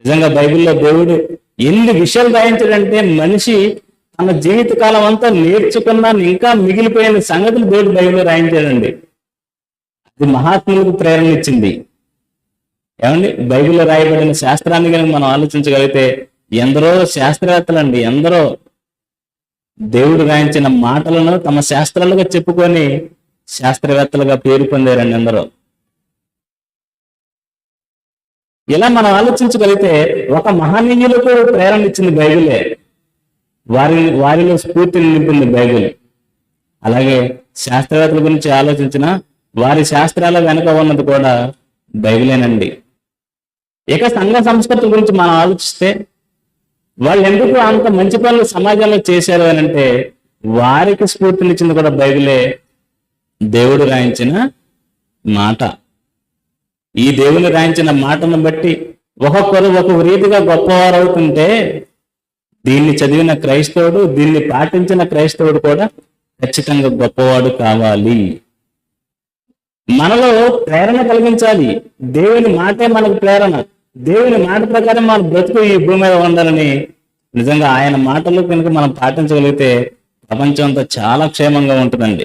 నిజంగా బైబిల్లో దేవుడు ఎన్ని విషయాలు రాయించాడంటే మనిషి తన జీవితకాలం అంతా నేర్చుకున్నా ఇంకా మిగిలిపోయిన సంగతులు దేవుడు బైబిల్లో రాయించాడండి. అది మహాత్ములకు ప్రేరణ ఇచ్చింది. ఏమండి, బైబిల్లో రాయబడిన శాస్త్రాన్ని కనుక మనం ఆలోచించగలిగితే ఎందరో శాస్త్రవేత్తలండి, ఎందరో దేవుడు రాయించిన మాటలను తమ శాస్త్రాలుగా చెప్పుకొని శాస్త్రవేత్తలుగా పేరు పొందారండి ఎందరో. ఇలా మనం ఆలోచించగలిగితే ఒక మహనీయులకు ప్రేరణ ఇచ్చింది బైబిలే, వారిలో స్ఫూర్తిని నింపింది బైబిల్. అలాగే శాస్త్రవేత్తల గురించి ఆలోచించిన వారి శాస్త్రాల వెనుక ఉన్నది కూడా బైబిలేనండి. ఇక సంఘ సంస్కృతి గురించి మనం ఆలోచిస్తే వాళ్ళు ఎందుకు అంత మంచి పనులు సమాజంలో చేశారు అని అంటే వారికి స్ఫూర్తినిచ్చింది కూడా బైబిలే, దేవుడు రాయించిన మాట. ఈ దేవుని రాయించిన మాటను బట్టి ఒక్కొక్కరు ఒక్కొక్క రీతిగా గొప్పవారు అవుతుంటే దీన్ని చదివిన క్రైస్తవుడు, దీన్ని పాటించిన క్రైస్తవుడు కూడా ఖచ్చితంగా గొప్పవాడు కావాలి. మనలో ప్రేరణ కలిగించాలి. దేవుని మాటే మనకు ప్రేరణ. దేవుని మాట ప్రకారం మన బ్రతుకు ఈ భూమి మీద ఉండాలని నిజంగా ఆయన మాటలు కనుక మనం పాటించగలిగితే ప్రపంచం అంతా చాలా క్షేమంగా ఉంటుందండి.